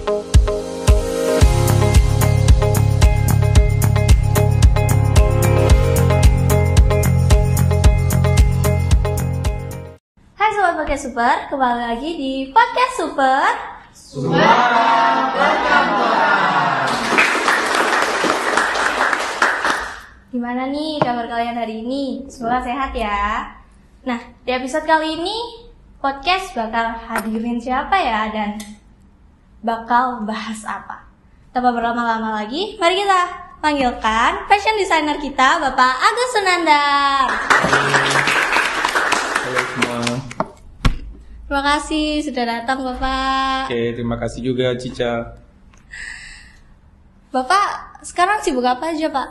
Hai Sobat Podcast Super, kembali lagi di Podcast Super Suara Perkantoran. Gimana nih kabar kalian hari ini? Semoga sehat ya. Nah, di episode kali ini podcast bakal hadirin siapa ya dan bakal bahas apa? Tanpa berlama-lama lagi, mari kita panggilkan fashion designer kita, Bapak Agus Sunandar. Halo semua. Terima kasih sudah datang, Bapak. Oke, terima kasih juga Cica. Bapak sekarang sibuk apa aja, Pak?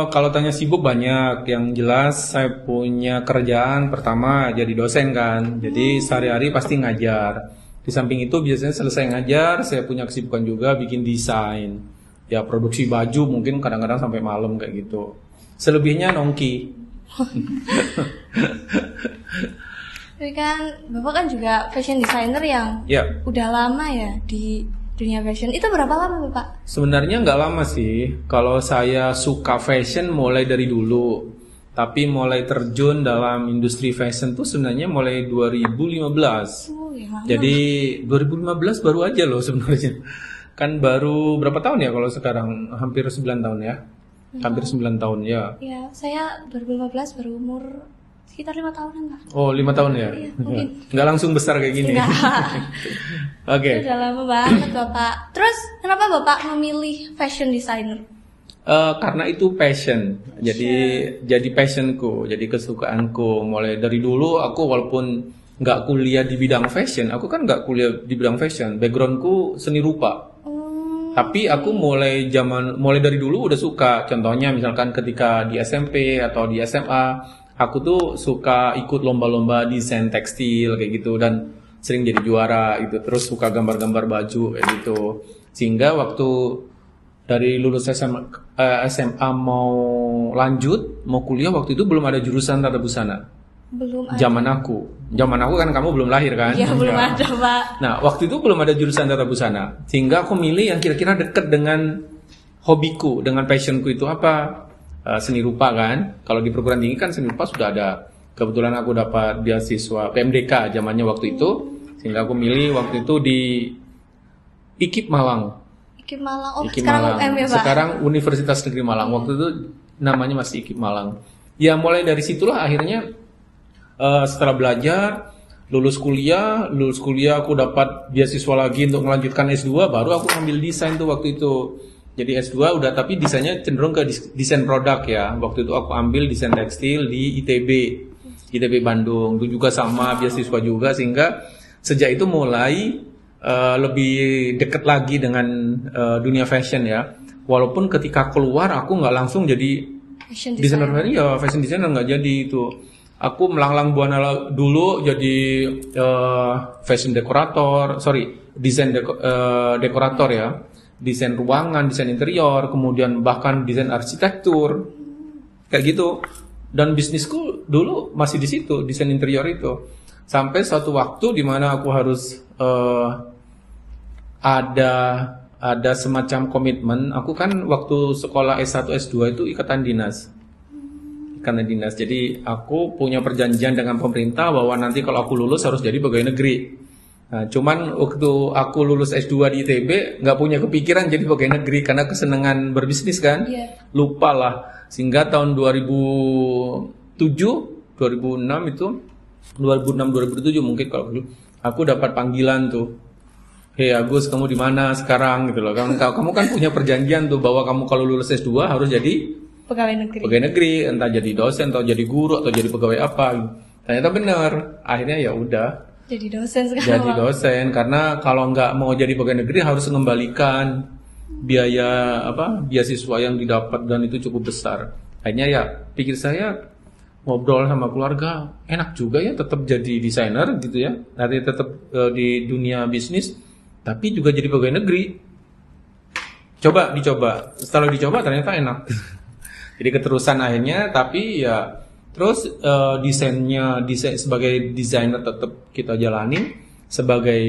Kalau tanya sibuk banyak, yang jelas saya punya kerjaan pertama jadi dosen kan, jadi sehari-hari pasti ngajar. Di samping itu biasanya selesai ngajar, saya punya kesibukan juga bikin desain. Ya produksi baju mungkin kadang-kadang sampai malam kayak gitu. Selebihnya nongki. Tapi kan Bapak kan juga fashion designer yang Ya, udah lama ya di dunia fashion. Itu berapa lama, Bapak? sebenarnya nggak lama sih. Kalau saya suka fashion mulai dari dulu. Tapi mulai terjun dalam industri fashion tuh sebenarnya mulai 2015. Ya lama. Jadi 2015 baru aja loh sebenarnya. Kan baru berapa tahun ya kalau sekarang? Hampir 9 tahun ya. Hampir 9 tahun ya. Ya, saya 2015 baru umur sekitar 5 tahunan lah. Oh, 5 tahun ya? Iya, mungkin. Nggak langsung besar kayak gini. Enggak. Oke. Udah lama banget, Bapak. Terus, kenapa Bapak memilih fashion designer? Karena itu passion. Jadi passionku, jadi kesukaanku. Mulai dari dulu aku walaupun nggak kuliah di bidang fashion, aku kan nggak kuliah di bidang fashion. Backgroundku seni rupa. Tapi aku mulai dari dulu udah suka. Contohnya misalkan ketika di SMP atau di SMA, aku tuh suka ikut lomba-lomba desain tekstil kayak gitu dan sering jadi juara gitu. Terus suka gambar-gambar baju kayak gitu. Sehingga waktu dari lulus SMA mau lanjut, mau kuliah, waktu itu belum ada jurusan tata busana. Belum ada. Zaman aku kan kamu belum lahir kan? Iya, belum ada, Pak. Nah, waktu itu belum ada jurusan tata busana. Sehingga aku milih yang kira-kira dekat dengan hobiku, dengan passionku itu apa? Seni rupa kan. Kalau di perguruan tinggi kan seni rupa sudah ada. Kebetulan aku dapat beasiswa PMDK zamannya waktu itu. Sehingga aku milih waktu itu di IKIP Malang. IKIP Malang. Oh, IKIP sekarang Malang. UM ya, Pak? Sekarang Universitas Negeri Malang. Waktu itu namanya masih IKIP Malang. Ya mulai dari situlah akhirnya setelah belajar, lulus kuliah aku dapat beasiswa lagi untuk melanjutkan S2, baru aku ambil desain tuh waktu itu. Jadi S2 udah, tapi desainnya cenderung ke desain produk ya. Waktu itu aku ambil desain tekstil di ITB Bandung. Itu juga sama beasiswa juga, sehingga sejak itu mulai lebih dekat lagi dengan dunia fashion ya. Walaupun ketika keluar aku nggak langsung jadi desainer ya, fashion designer nggak jadi itu. Aku melanglang buana dulu jadi fashion dekorator, desain dekorator ya, desain ruangan, desain interior, kemudian bahkan desain arsitektur, kayak gitu. Dan bisnisku dulu masih di situ, desain interior itu. Sampai suatu waktu di mana aku harus ada semacam komitmen. Aku kan waktu sekolah S1 S2 itu ikatan dinas. Jadi aku punya perjanjian dengan pemerintah bahwa nanti kalau aku lulus harus jadi pegawai negeri. Nah, cuman waktu aku lulus S2 di ITB nggak punya kepikiran jadi pegawai negeri karena kesenangan berbisnis kan. Yeah. Lupa lah. Sehingga tahun 2007 2007 mungkin kalau dulu aku dapat panggilan tuh. Hei Agus, kamu di mana sekarang gitu loh. Kamu kan punya perjanjian tuh bahwa kamu kalau lulus S2 harus jadi pegawai negeri, entah jadi dosen atau jadi guru atau jadi pegawai apa. Ternyata benar. Akhirnya ya udah. Jadi dosen sekarang. Jadi dosen karena kalau nggak mau jadi pegawai negeri harus mengembalikan beasiswa yang didapat dan itu cukup besar. Akhirnya ya pikir saya ngobrol sama keluarga, enak juga ya tetap jadi desainer gitu ya. Nanti tetap di dunia bisnis tapi juga jadi pegawai negeri. Dicoba. Setelah dicoba ternyata enak. Jadi keterusan akhirnya, tapi ya terus desain sebagai desainer tetap kita jalani sebagai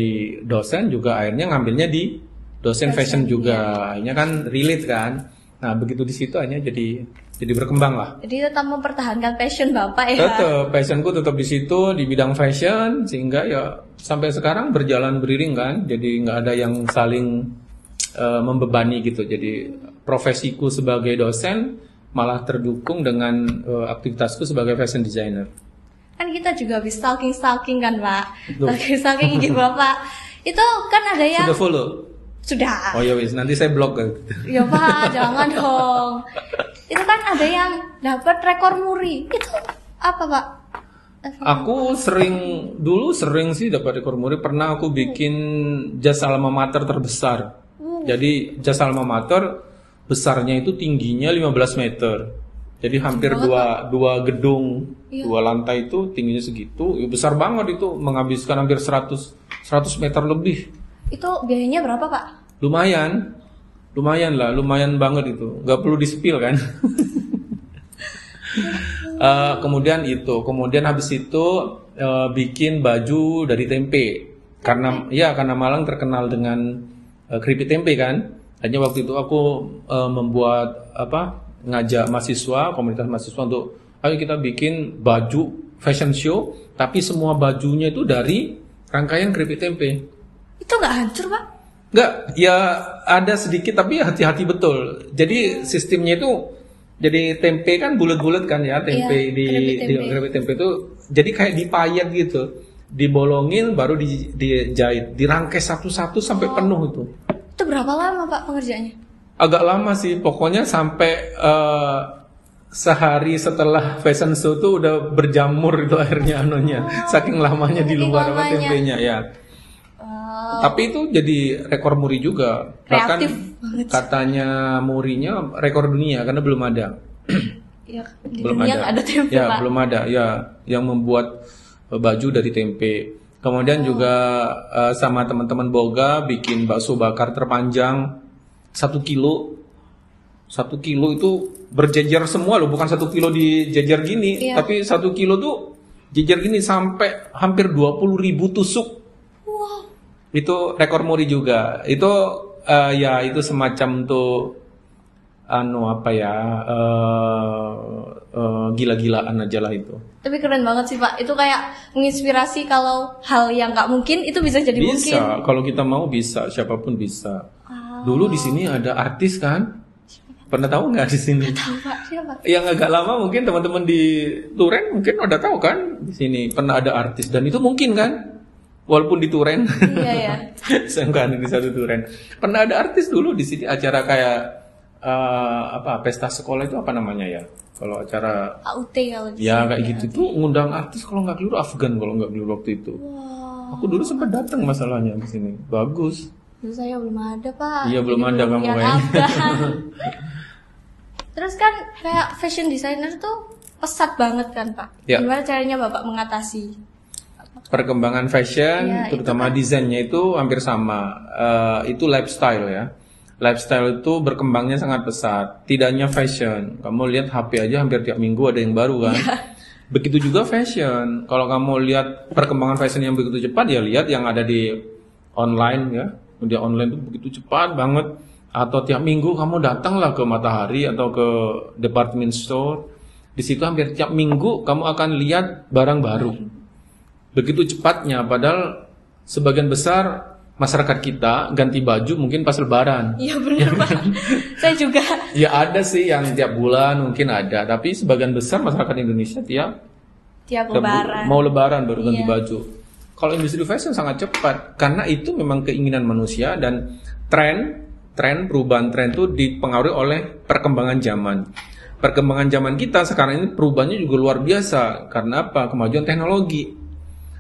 dosen juga akhirnya ngambilnya di dosen fashion juga. Akhirnya kan relate kan. Nah, begitu di situ akhirnya jadi berkembang lah. Jadi tetap mempertahankan passion Bapak ya. Tetap passionku tetap di situ di bidang fashion, sehingga ya sampai sekarang berjalan beriring kan. Jadi nggak ada yang saling membebani gitu. Jadi profesiku sebagai dosen malah terdukung dengan aktivitasku sebagai fashion designer. Kan kita juga habis stalking kan Pak. Stalking IG Bapak. Itu kan ada yang Sudah follow? Sudah. Oh ya wis, nanti saya blok kan. Ya Pak, jangan dong. Itu kan ada yang dapat rekor muri. Itu apa Pak? Aku dulu sering sih dapat rekor muri. Pernah aku bikin jas alma mater terbesar. Jadi jas alma mater besarnya itu tingginya 15 meter. Jadi hampir dua gedung, dua lantai itu tingginya segitu. Ya besar banget itu, menghabiskan hampir 100 meter lebih. Itu biayanya berapa Pak? Lumayan lah, lumayan banget itu. Nggak perlu di-spill kan. Kemudian habis itu bikin baju dari tempe. Karena Malang terkenal dengan keripik tempe kan. Hanya waktu itu aku membuat ngajak mahasiswa, komunitas mahasiswa untuk ayo kita bikin baju fashion show, tapi semua bajunya itu dari rangkaian keripik tempe. Itu nggak hancur Pak? Nggak, ya ada sedikit tapi hati-hati betul. Jadi sistemnya itu, jadi tempe kan bulat-bulat kan ya, tempe di keripik tempe itu jadi kayak dipayat gitu, dibolongin baru dijahit, dirangkai satu-satu sampai penuh itu. Itu berapa lama Pak pengerjaannya? Agak lama sih, pokoknya sampai sehari setelah fashion show tuh udah berjamur itu akhirnya saking lamanya di luar tempenya ya. Tapi itu jadi rekor muri juga. Bahkan katanya murinya rekor dunia karena belum ada. Ya, belum ada tempe ya, Pak. Belum ada ya yang membuat baju dari tempe. Kemudian juga sama teman-teman Boga bikin bakso bakar terpanjang 1 kilo. 1 kilo itu berjejer semua loh, bukan 1 kilo dijejer gini, tapi 1 kilo tuh jejer gini sampai hampir 20.000 tusuk. Wow. Itu rekor muri juga. Itu itu semacam tuh gila-gilaan aja lah itu. Tapi keren banget sih Pak. Itu kayak menginspirasi kalau hal yang nggak mungkin itu bisa jadi mungkin. Bisa, kalau kita mau bisa, siapapun bisa. Dulu di sini ada artis kan? Pernah tahu nggak di sini? Nggak tahu Pak, siapa? Yang agak lama mungkin teman-teman di Turen mungkin udah tahu kan? Di sini pernah ada artis dan itu mungkin kan? Walaupun di Turen. Iya ya. Saya nggak di satu Turen. Pernah ada artis dulu di sini acara kayak pesta sekolah itu apa namanya ya? Kalau acara AUT kalau di ya sini. kayak gitu tuh ngundang artis kalau nggak keliru Afgan kalau nggak keliru waktu itu. Wow. Aku dulu sempat datang masalahnya di sini. Bagus. Dulu saya belum ada Pak. Iya belum Jadi ada kamu lihat kayaknya. Afgan. Terus kan kayak fashion designer tuh pesat banget kan Pak. Ya. Gimana caranya Bapak mengatasi? Perkembangan fashion, Ya, terutama desainnya itu hampir sama. Itu lifestyle ya. Lifestyle itu berkembangnya sangat pesat. Tidak hanya fashion. Kamu lihat HP aja hampir tiap minggu ada yang baru kan. Ya. Begitu juga fashion. Kalau kamu lihat perkembangan fashion yang begitu cepat, ya lihat yang ada di online ya. Media online itu begitu cepat banget. Atau tiap minggu kamu datanglah ke Matahari atau ke department store. Di situ hampir tiap minggu kamu akan lihat barang baru. Begitu cepatnya, padahal sebagian besar masyarakat kita ganti baju mungkin pas Lebaran. Iya benar Pak. Saya juga. Ya ada sih yang tiap bulan mungkin ada, tapi sebagian besar masyarakat Indonesia tiap Lebaran. mau Lebaran baru ganti baju. Kalau industri fashion sangat cepat karena itu memang keinginan manusia dan perubahan tren itu dipengaruhi oleh perkembangan zaman. Perkembangan zaman kita sekarang ini perubahannya juga luar biasa karena apa? Kemajuan teknologi.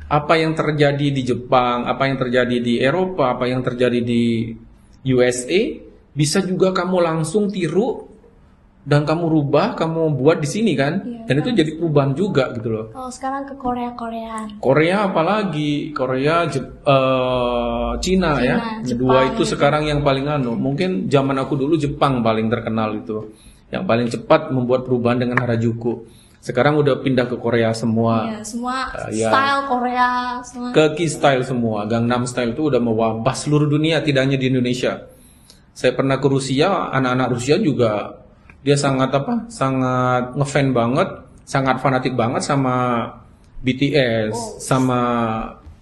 Apa yang terjadi di Jepang, apa yang terjadi di Eropa, apa yang terjadi di USA, bisa juga kamu langsung tiru dan kamu rubah, kamu buat di sini kan? Iya, dan itu jadi perubahan juga gitu loh. Oh sekarang ke Korea. Korea apalagi, Cina ya. Jepang, Dua itu sekarang yang paling mungkin zaman aku dulu Jepang paling terkenal itu. Yang paling cepat membuat perubahan dengan Harajuku. Sekarang udah pindah ke Korea semua. Iya, semua Ya. style Korea, semua. Ke K-style semua. Gangnam Style itu udah mewabah seluruh dunia, tidak hanya di Indonesia. Saya pernah ke Rusia, anak-anak Rusia juga dia sangat sangat ngefan banget, sangat fanatik banget sama BTS, sama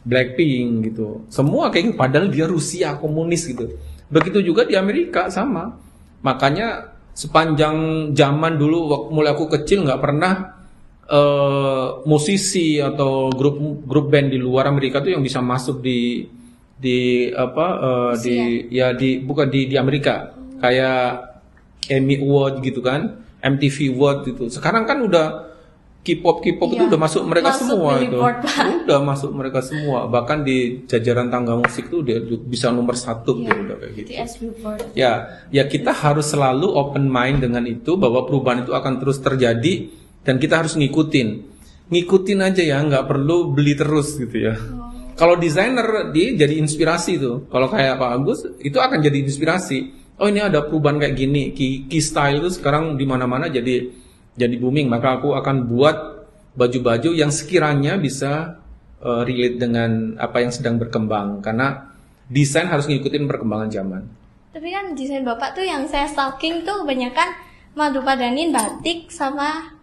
Blackpink gitu. Semua kayak gitu, padahal dia Rusia komunis gitu. Begitu juga di Amerika sama. Makanya sepanjang zaman dulu waktu mulai aku kecil nggak pernah musisi atau grup band di luar Amerika tuh yang bisa masuk di bukan di Amerika kayak Emmy Award gitu kan, MTV Award gitu. Sekarang kan udah K-pop itu udah masuk mereka semua itu. Udah masuk mereka semua. Bahkan di jajaran tangga musik tuh dia bisa nomor 1 tuh udah kayak gitu. Ya kita harus selalu open mind dengan itu bahwa perubahan itu akan terus terjadi dan kita harus ngikutin aja ya, nggak perlu beli terus gitu ya. Kalau desainer dia jadi inspirasi tuh. Kalau kayak Pak Agus itu akan jadi inspirasi. Oh ini ada perubahan kayak gini, K-style itu sekarang di mana-mana jadi booming, maka aku akan buat baju-baju yang sekiranya bisa relate dengan apa yang sedang berkembang, karena desain harus ngikutin perkembangan zaman. Tapi kan desain Bapak tuh yang saya stalking tuh kebanyakan madu padanin batik sama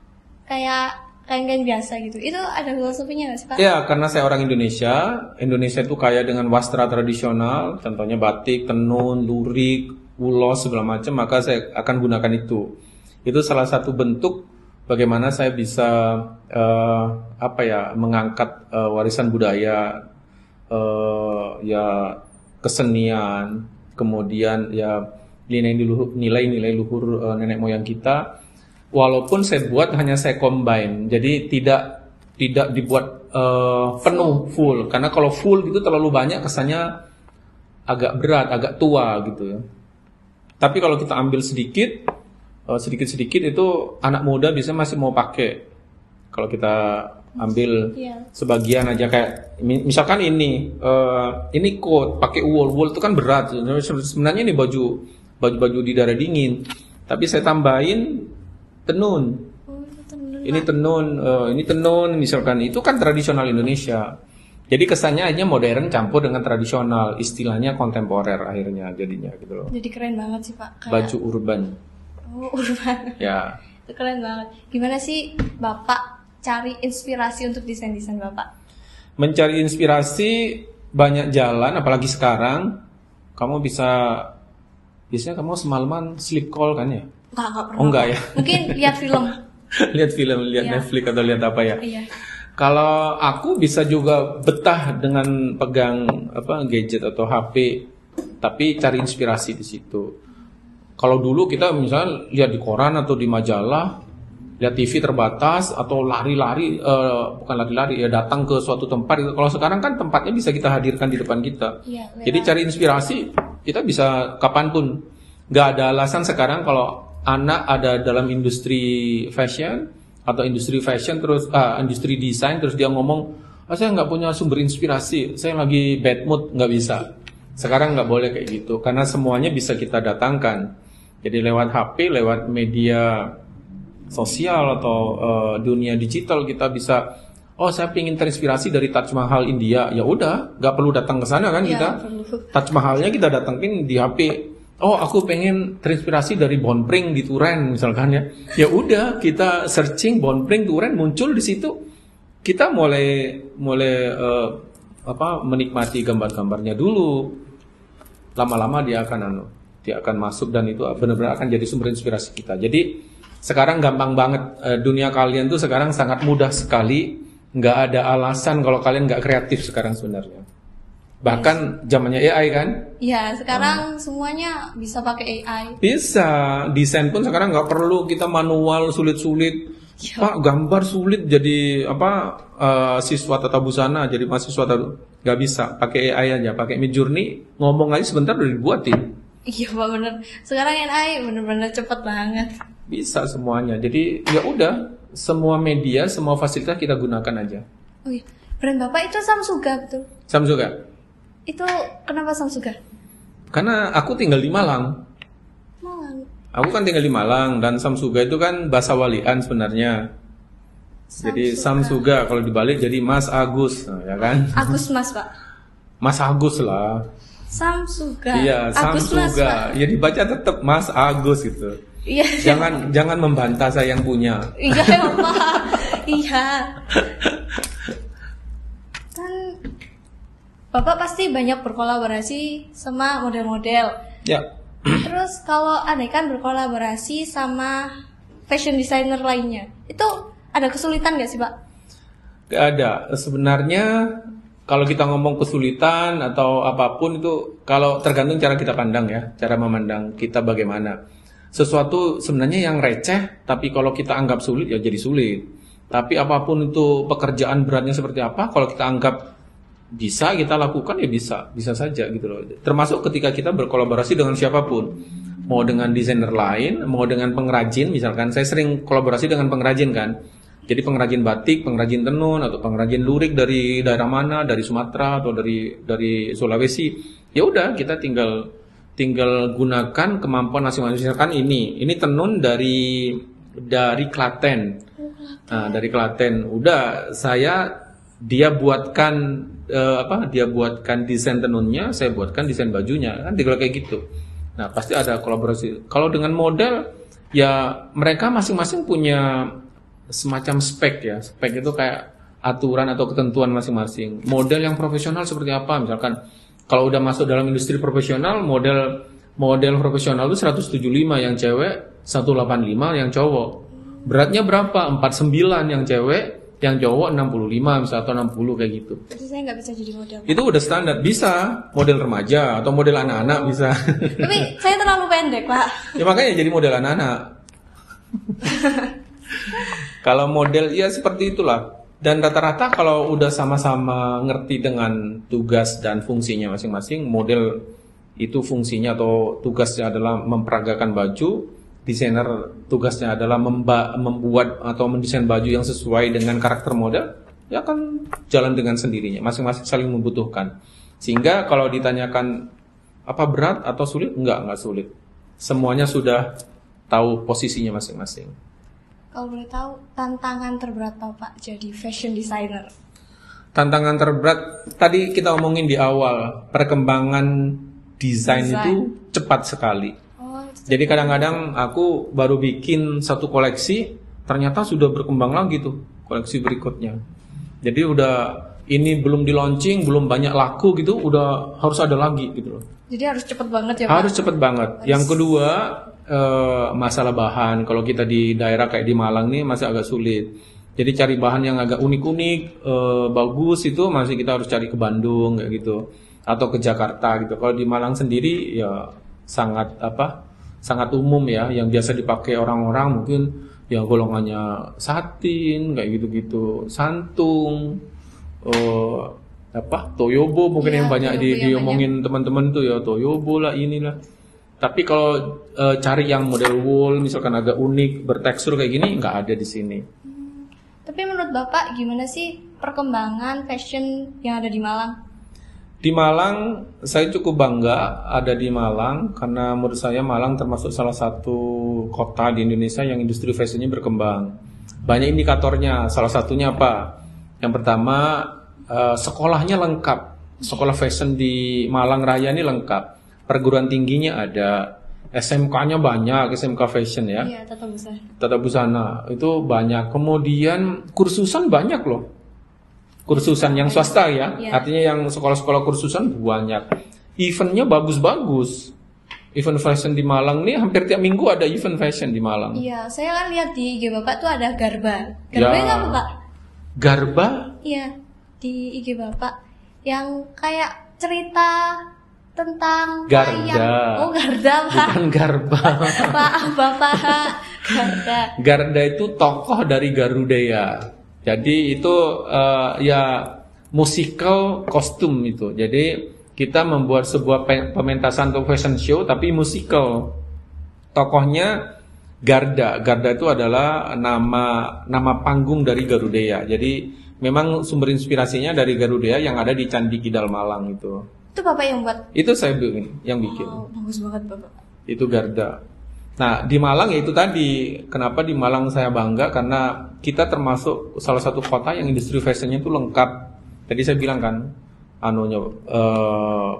kayak kain-kain biasa gitu. Itu ada filosofinya nggak sih Pak? Ya, karena saya orang Indonesia. Indonesia itu kaya dengan wastra tradisional, contohnya batik, tenun, lurik, ulos segala macam, maka saya akan gunakan itu. Itu salah satu bentuk bagaimana saya bisa mengangkat warisan budaya, ya kesenian, kemudian ya nilai-nilai luhur nenek moyang kita. Walaupun saya buat hanya saya combine, jadi tidak dibuat penuh full, karena kalau full itu terlalu banyak kesannya agak berat, agak tua gitu ya. Tapi kalau kita ambil sedikit itu anak muda bisa masih mau pakai. Kalau kita ambil sebagian aja kayak misalkan ini coat pakai wool itu kan berat. Sebenarnya ini baju di daerah dingin. Tapi saya tambahin tenun. Ini tenun misalkan itu kan tradisional Indonesia. Jadi kesannya aja modern campur dengan tradisional, istilahnya kontemporer akhirnya jadinya gitu loh. Jadi keren banget sih Pak. Kayak... Baju urban. Oh, urban. Ya. Itu keren banget. Gimana sih Bapak cari inspirasi untuk desain-desain Bapak? Mencari inspirasi banyak jalan, apalagi sekarang. Kamu biasanya kamu semalaman sleep call kan ya? Enggak pernah. Oh enggak ya? Mungkin lihat film. lihat Netflix atau lihat apa ya? Iya. Kalau aku bisa juga betah dengan pegang gadget atau HP, tapi cari inspirasi di situ. Kalau dulu kita misalnya lihat di koran atau di majalah, lihat TV terbatas atau bukan lari-lari ya datang ke suatu tempat. Kalau sekarang kan tempatnya bisa kita hadirkan di depan kita. Iya, jadi cari inspirasi kita bisa kapanpun. Gak ada alasan sekarang kalau anak ada dalam industri fashion atau industri desain terus dia ngomong, saya nggak punya sumber inspirasi, saya lagi bad mood, nggak bisa. Sekarang nggak boleh kayak gitu, karena semuanya bisa kita datangkan. Jadi lewat HP, lewat media sosial atau dunia digital kita bisa, saya pengen terinspirasi dari Taj Mahal India, ya udah, nggak perlu datang ke sana kan kita. Taj Mahalnya kita datangin di HP. Aku pengen terinspirasi dari Bonpring di Turen misalkan ya. Ya udah, kita searching Bonpring Turen, muncul di situ. Kita mulai menikmati gambar-gambarnya dulu. Lama-lama dia akan masuk dan itu benar-benar akan jadi sumber inspirasi kita. Jadi sekarang gampang banget, dunia kalian tuh sekarang sangat mudah sekali. Nggak ada alasan kalau kalian nggak kreatif sekarang sebenarnya. Bahkan zamannya AI kan? Iya, sekarang semuanya bisa pakai AI. Bisa, desain pun sekarang nggak perlu kita manual sulit-sulit. Pak, gambar sulit jadi siswa tata busana, jadi mahasiswa nggak bisa. Pakai AI aja, pakai Midjourney, ngomong aja sebentar udah dibuatin. Iya Pak, bener. Sekarang AI bener-bener cepet banget. Bisa semuanya. Jadi ya udah, semua media, semua fasilitas kita gunakan aja. Oh iya, brand Bapak itu Samsuga betul? Samsuga. Itu kenapa Samsuga? Karena aku tinggal di Malang. Aku kan tinggal di Malang dan Samsuga itu kan bahasa Walian sebenarnya. Jadi Samsuga kalau dibalik jadi Mas Agus, nah, ya kan? Agus Mas Pak. Mas Agus lah. Samsuga. Iya, Agus Mas, Samsuga. Pak. Ya dibaca tetap Mas Agus gitu. Iya. Jangan membantah saya yang punya. Iya ya Pak. Iya. Kan Bapak pasti banyak berkolaborasi sama model-model. Ya. Terus kalau andai kan berkolaborasi sama fashion designer lainnya, itu ada kesulitan nggak sih Pak? Gak ada. Sebenarnya kalau kita ngomong kesulitan atau apapun itu kalau tergantung cara kita pandang ya, cara memandang kita bagaimana. Sesuatu sebenarnya yang receh, tapi kalau kita anggap sulit ya jadi sulit. Tapi apapun itu pekerjaan beratnya seperti apa, kalau kita anggap bisa kita lakukan ya bisa saja gitu loh. Termasuk ketika kita berkolaborasi dengan siapapun, mau dengan desainer lain, mau dengan pengrajin, misalkan saya sering kolaborasi dengan pengrajin kan. Jadi pengrajin batik, pengrajin tenun atau pengrajin lurik dari daerah mana, dari Sumatera atau dari Sulawesi, ya udah kita tinggal gunakan kemampuan masing-masing. Misalkan ini tenun dari Klaten. Nah, dari Klaten, udah dia buatkan desain tenunnya, saya buatkan desain bajunya, kan tinggal kayak gitu. Nah, pasti ada kolaborasi. Kalau dengan model, ya mereka masing-masing punya semacam spek ya. Spek itu kayak aturan atau ketentuan masing-masing. Model yang profesional seperti apa? Misalkan kalau udah masuk dalam industri profesional, model profesional itu 175 yang cewek, 185 yang cowok. Beratnya berapa? 49 yang cewek, yang cowok 65 misalnya atau 60 kayak gitu. Jadi saya nggak bisa jadi model. Itu udah standar, bisa model remaja atau model anak-anak bisa. Tapi saya terlalu pendek Pak. Ya makanya jadi model anak-anak. Kalau model ya seperti itulah. Dan rata-rata kalau udah sama-sama ngerti dengan tugas dan fungsinya masing-masing, model itu fungsinya atau tugasnya adalah memperagakan baju, desainer tugasnya adalah membuat atau mendesain baju yang sesuai dengan karakter model, ya akan jalan dengan sendirinya. Masing-masing saling membutuhkan. Sehingga kalau ditanyakan apa berat atau sulit, enggak sulit. Semuanya sudah tahu posisinya masing-masing. Kalau boleh tahu, tantangan terberat apa Pak jadi fashion designer? Tantangan terberat, tadi kita omongin di awal, perkembangan desain itu cepat sekali. Jadi kadang-kadang aku baru bikin satu koleksi, ternyata sudah berkembang lagi tuh koleksi berikutnya. Jadi udah ini belum di launching, belum banyak laku gitu, udah harus ada lagi gitu loh. Jadi harus cepet banget ya Pak? Harus cepet banget. Yang kedua, masalah bahan. Kalau kita di daerah kayak di Malang nih masih agak sulit. Jadi cari bahan yang agak unik-unik, bagus itu masih kita harus cari ke Bandung kayak gitu atau ke Jakarta gitu. Kalau di Malang sendiri ya sangat umum ya, yang biasa dipakai orang-orang mungkin ya golongannya satin kayak gitu-gitu, santung, toyobo mungkin yang banyak diomongin teman-teman tuh ya, toyobo lah inilah. Tapi kalau cari yang model wool misalkan agak unik, bertekstur kayak gini nggak ada di sini. Tapi menurut Bapak gimana sih perkembangan fashion yang ada di Malang? Di Malang saya cukup bangga ada di Malang karena menurut saya Malang termasuk salah satu kota di Indonesia yang industri fashionnya berkembang. Banyak indikatornya, salah satunya apa? Yang pertama sekolahnya lengkap. Sekolah fashion di Malang Raya ini lengkap. Perguruan tingginya ada, SMK-nya banyak, SMK fashion ya. Iya, Tata busana itu banyak. Kemudian kursusan banyak loh. Kursusan yang swasta ya. Artinya yang sekolah-sekolah kursusan banyak. Eventnya bagus-bagus. Event fashion di Malang nih hampir tiap minggu ada event fashion di Malang. Iya, saya kan lihat di IG Bapak tuh ada Garba. Garba itu apa Pak? Garba? Iya, di IG Bapak. Yang kayak cerita tentang Garda. wayang. Oh, Garda Pak. Bukan Garba. Maaf Bapak. Garda. Garda itu tokoh dari Garuda. Jadi itu ya musical kostum itu. Jadi kita membuat sebuah pementasan untuk fashion show tapi musical. Tokohnya Garda. Garda itu adalah nama panggung dari Garuda. Jadi memang sumber inspirasinya dari Garuda yang ada di Candi Kidal Malang itu. Itu Bapak yang buat? Itu saya yang bikin. Oh, bagus banget Bapak. Itu Garda. Nah, di Malang ya itu tadi, kenapa di Malang saya bangga karena kita termasuk salah satu kota yang industri fashionnya itu lengkap. Tadi saya bilang kan,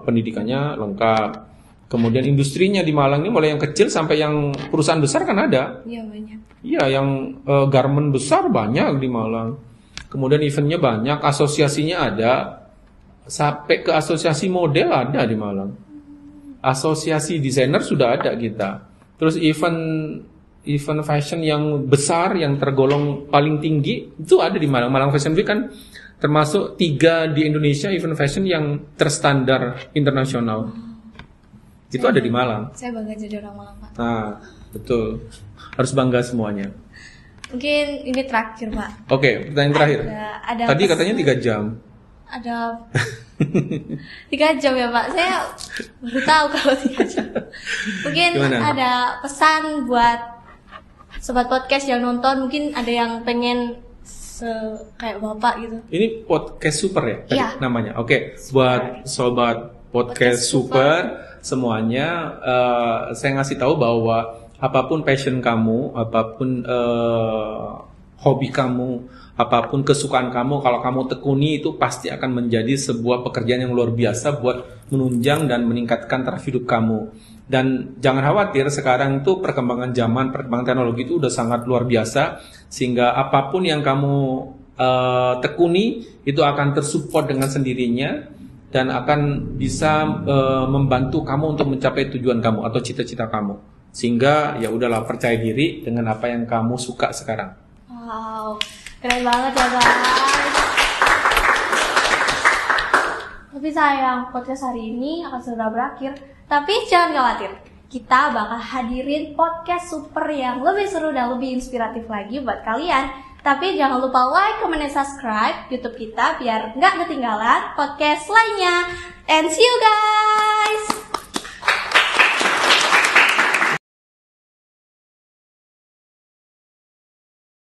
pendidikannya lengkap. Kemudian industrinya di Malang ini mulai yang kecil sampai yang perusahaan besar kan ada. Iya banyak. Iya, yang garment besar banyak di Malang. Kemudian eventnya banyak, asosiasinya ada, sampai ke asosiasi model ada di Malang. Asosiasi desainer sudah ada kita. Terus event fashion yang besar, yang tergolong paling tinggi, itu ada di Malang. Malang Fashion Week kan termasuk 3 di Indonesia event fashion yang terstandar internasional. Itu ada di Malang. Saya bangga jadi orang Malang, Pak. Nah, betul. Harus bangga semuanya. Mungkin ini terakhir, Pak. Oke, pertanyaan terakhir. Ada Tadi katanya 3 jam. Ada 3 jam ya, Pak. Saya baru tahu kalau 3 jam. Mungkin Gimana? ada pesan buat sobat podcast yang nonton, mungkin ada yang pengen kayak Bapak gitu. Ini podcast super ya tadi Iya. namanya. Oke, buat sobat podcast super semuanya, saya ngasih tahu bahwa apapun passion kamu, apapun hobi kamu, apapun kesukaan kamu, kalau kamu tekuni itu pasti akan menjadi sebuah pekerjaan yang luar biasa buat menunjang dan meningkatkan taraf hidup kamu. Dan jangan khawatir, sekarang itu perkembangan zaman, perkembangan teknologi itu udah sangat luar biasa, sehingga apapun yang kamu tekuni itu akan tersupport dengan sendirinya dan akan bisa membantu kamu untuk mencapai tujuan kamu atau cita-cita kamu. Sehingga ya udahlah, percaya diri dengan apa yang kamu suka sekarang. Wow, keren banget ya, guys. Tapi sayang, podcast hari ini akan segera berakhir. Tapi jangan khawatir, kita bakal hadirin podcast super yang lebih seru dan lebih inspiratif lagi buat kalian. Tapi jangan lupa like, comment, dan subscribe YouTube kita biar nggak ketinggalan podcast lainnya. And see you guys!